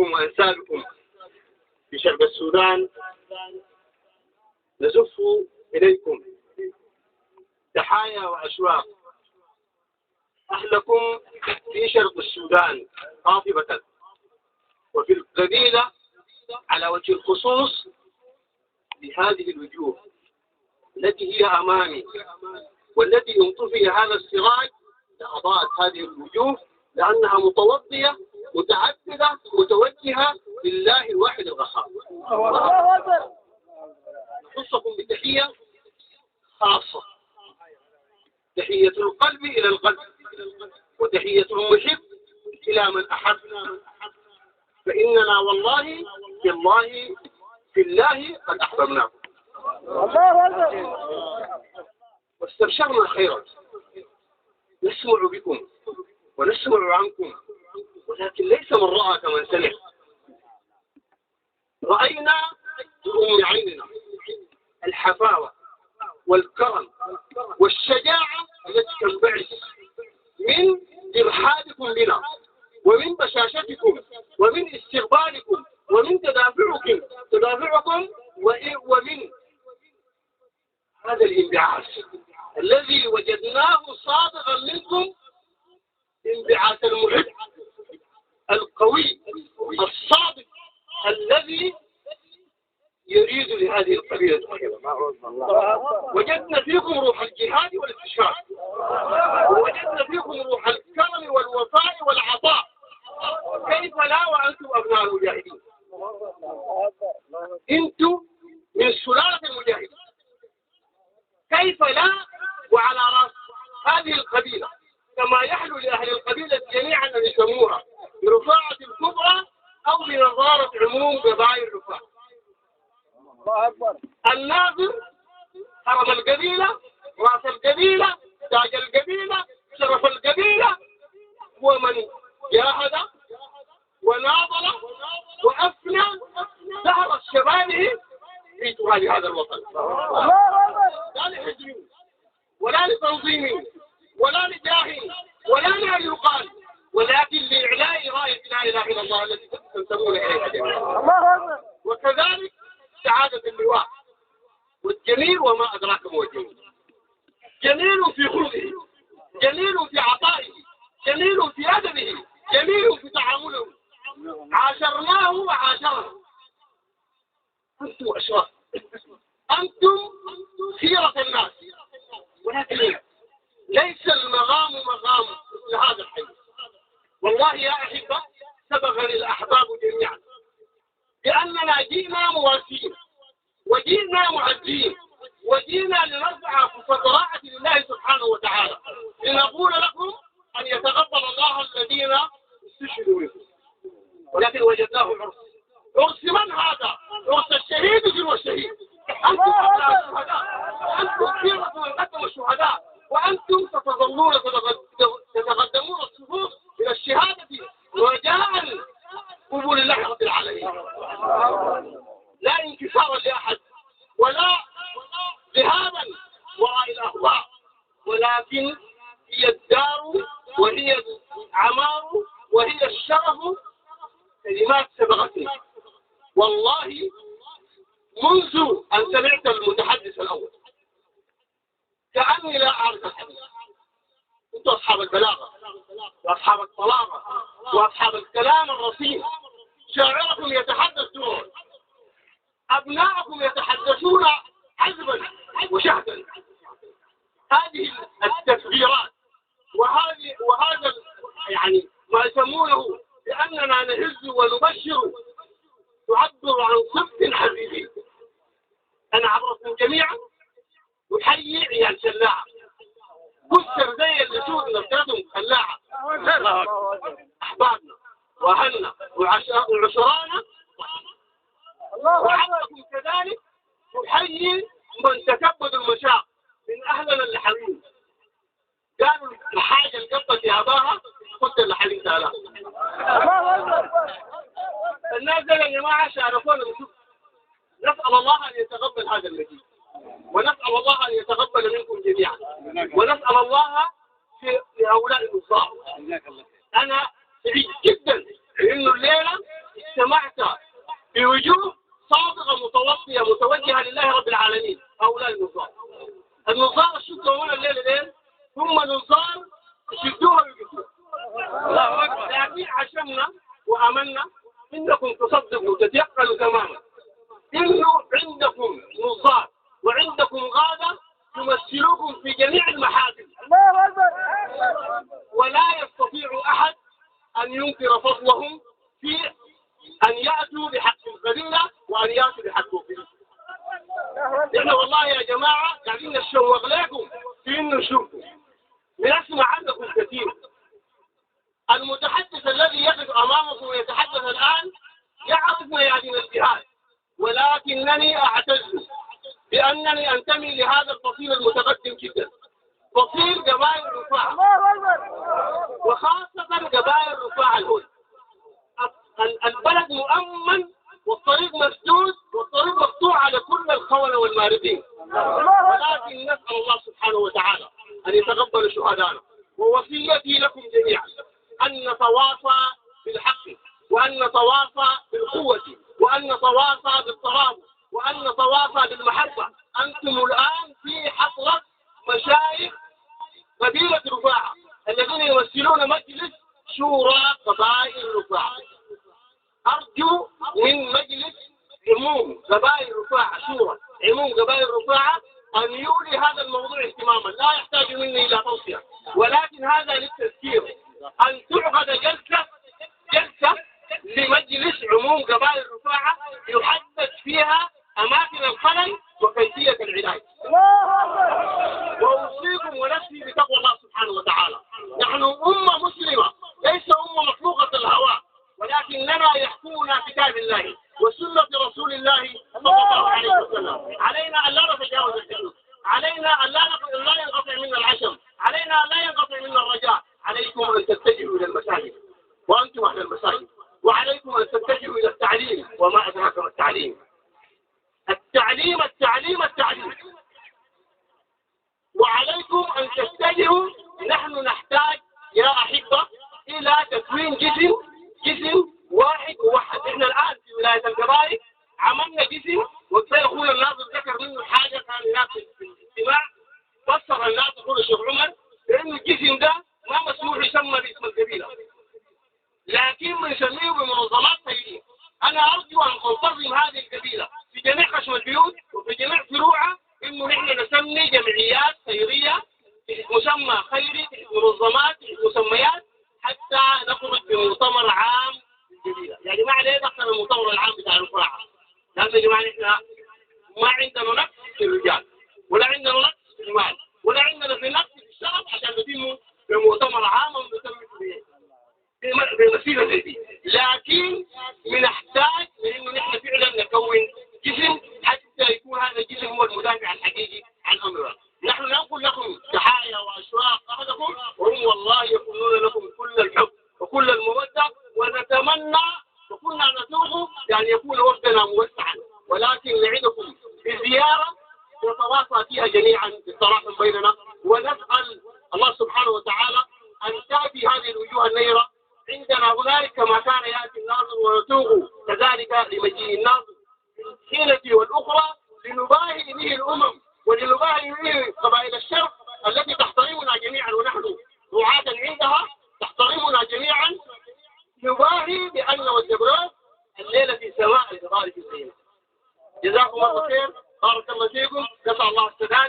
بكم وأنسابكم في شرق السودان نزف إليكم تحايا وأشواق أهلكم في شرق السودان قاطبة، وفي القبيلة على وجه الخصوص بهذه الوجوه التي هي أمامي، والتي إن طفئ هذا السراج لأضاءت هذه الوجوه لأنها متوضية متعبدة متوجهة لله الواحد الغفار. نخصكم بتحية خاصة، تحية القلب إلى القلب، وتحية المحب إلى من أحب، فإننا والله في الله قد أحببناكم واستبشرنا خيرا. نسمع بكم ونسمع عنكم، ولكن ليس من رأى كمن سمع. رأينا بأم عيننا الحفاوة والكرم والشجاعة التي تنبعث من إرحابكم بنا ومن بشاشتكم ومن استقبالكم ومن تدافعكم ومن هذا الانبعاث الذي وجدناه صادقا منكم، انبعاث المحب القوي الصادق الذي يريد لهذه القبيلة خيرا. وجدنا فيكم روح الجهاد والاستشهاد، ووجدنا فيكم روح الكرم والوفاء والعطاء. كيف لا وأنتم أبناء المجاهدين؟ أنتم من سلالة المجاهدين، كيف لا وعلى رأس هذه القبيلة كما يحلو لأهل القبيلة جميعا أن يسموها برفاعة الكبرى أو بنظارة عموم قبائل رفاعة. الناظر حرم القبيلة، رأس القبيلة، تاج القبيلة، شرف القبيلة، ومن جاهد وناضل وأفنى ظهر شبابه في تراب هذا الوطن، لا لحزب ولا لتنظيم ولا لجاه ولا لأن يقال، ولكن لإعلاء راية لا إله إلا الله التي تنتمون إليها جميعا. وكذلك سعادة اللواء والجميل وما أدراك ما هو الجميل. جميل في خلقه، جميل في عطائه، جميل في أدبه، جميل في تعامله. عاشرناه وعاشرنا. أنتم أشراف، أنتم خيرة الناس، ولكن ليس المغام مغام مثل هذا الحي. والله يا أحبة سبقني الأحباب جميعا لأننا جئنا مواسين وجئنا معزين وجئنا لنرفع فتراعة لله سبحانه وتعالى، لنقول لكم أن يتقبل الله الذين استشهدوا منكم. ولكن وجدناه عرس من هذا؟ عرس الشهيد جلو الشهيد. أنتم أبناء الشهداء، أنتم خيرة من قدم الشهداء، وأنتم ستظلون تتقدمون الصفوف إلى الشهادة رجاء قبول الله رب العالمين. لا انكسارا لأحد ولا ذهابا وراء الأهواء، ولكن هي الدار وهي العمار وهي الشرف. كلمات سبقتني والله منذ أن سمعت المتحدث الأول كأني لا أعرف الحديث. أنتم أصحاب البلاغة وأصحاب الطلاقة وأصحاب الكلام الرصين. شاعركم يتحدث دون، أبناءكم يتحدثون عذبا وشهدا. هذه التفجيرات وهذا يعني ما يسمونه بأننا نهز ونبشر تعبر عن صدق حبيبي. أنا عبركم جميعا نحيي عيال شلاعة، كسر زي اللي شوفنا بتاعتهم خلاعة، أحبابنا وأهلنا وعشرانا، وعبركم كذلك نحيي من تكبد المشاق من أهلنا اللحمين. قالوا الحاجة القبة يا أباها قلت اللحمين تالا. الناس دي يا جماعة شاركونا بشوف. نسأل الله أن يتقبل هذا المجيد، ونسأل الله أن يتقبل منكم جميعا، ونسأل الله في هؤلاء النصارى. أنا سعيد جدا إنه الليلة اجتمعت بوجوه صادقة متوصية متوجهة لله رب العالمين هؤلاء النصارى. النصارى شدوا هنا الليلة دين ثم النصارى يشدوها ويقتلوها. الله أكبر. لكن عشمنا وأمنا إنكم تصدقوا وتتيقنوا تماما إنه عندكم نصارى وعندكم غادة يمثلوكم في جميع المحافل. ولا يستطيع أحد أن ينكر فضلهم في أن يأتوا بحق القبيلة وأن يأتوا بحق القبيلة. نحن والله يا جماعة قاعدين نشوق لكم في إنه نشوفكم بنسمع عنكم كثير. المتحدث الذي يقف أمامكم ويتحدث الآن يعرف ميادين الجهاد، ولكنني أعتز بأنني أنتمي لهذا الفصيل المتقدم جدا، فصيل قبائل رفاعة، وخاصة قبائل رفاعة الهود. البلد مؤمن والطريق مسدود والطريق مقطوع على كل الخونة والماردين، ولكن نسأل الله سبحانه وتعالى أن يتقبل شهدانا. ووصيتي لكم جميعا أن نتواصى بالحق، وأن نتواصى بالقوة، وأن نتواصى بالترابط، وأن نتواصى بالمحبة. أنتم الآن في حفلة مشايخ قبيلة رفاعة الذين يمثلون مجلس شورى قبائل رفاعة. أرجو من مجلس عموم قبائل رفاعة، شورى عموم قبائل رفاعة، أن يولي هذا الموضوع اهتماما. لا يحتاج مني إلى توصية، ولكن هذا للتذكير أن تعقد جلسة لمجلس عموم قبائل رفاعة يحدد فيها أماكن الخلل وكيفية العلاج. وأوصيكم ونفسي بتقوى الله سبحانه وتعالى. نحن أمة مسلمة ليس أمة مخلوقة الهواء، ولكننا يحكمنا كتاب الله وسنة رسول الله صلى الله عليه وسلم. علينا أن لا نتجاوز الحدود، علينا أن لا ينقطع منا العشم، علينا أن لا ينقطع منا الرجاء. عليكم أن تتجهوا إلى المساجد وأنتم أهل المساجد، وعليكم أن تتجهوا إلى التعليم وما أدراك ما التعليم. التعليم التعليم التعليم. وعليكم أن تتجهوا. نحن نحتاج يا أحبة إلى تكوين جسم واحد موحد. إحنا الآن في ولاية القبائل عملنا جسم، وكفاية أخونا الناظر ذكر منه حاجة كان هناك في الاجتماع، فسر الناس يقول الشيخ عمر بأن الجسم ده ما مسموح يسمى باسم القبيلة، لكن بنسميه بمنظمات خيرية. أنا أرجو أن تنتظم هذه القبيلة في جميع خشم البيوت وفي جميع فروعها، إنه نحن نسمي جمعيات خيرية مسمى خيري، منظمات، مسميات، حتى نخرج بمؤتمر عام للقبيلة. يا جماعة ليه دخل المؤتمر العام بتاع الفراعة؟ لأن يا جماعة نحن ما عندنا نقص في الرجال، ولا عندنا نقص في المال، ولا عندنا في نقص في الشرف عشان نتم بمؤتمر عام ونتم بمسيرة زي دي. لكن بنحتاج لأنه نحن فعلا نكون جسم حتى يكون هذا الجسم هو المدافع الحقيقي عن أمرنا. نحن نقول لكم تحايا وأشواق أحدكم، وهم والله يقولون لكم كل الحب وكل المودة، ونتمنى وكنا نتوب يعني يكون وقتنا موسعا، ولكن نعدكم بزيارة نتواصى فيها جميعا بالتراحم بيننا، ونسأل الله سبحانه وتعالى أن تأتي هذه الوجوه النيرة عندنا هنالك كما كان يأتي الناظر ونسوق كذلك لمجيء الناظر الحينة والأخرى، لنباهي به الأمم ولنباهي به قبائل الشرق التي تحترمنا جميعا، ونحن رعاة عندها تحترمنا جميعا. نباهي بأن والجبرات الليلة في سماء الجبال في الزينة. جزاكم الله خير، بارك الله فيكم، نسأل الله السداد.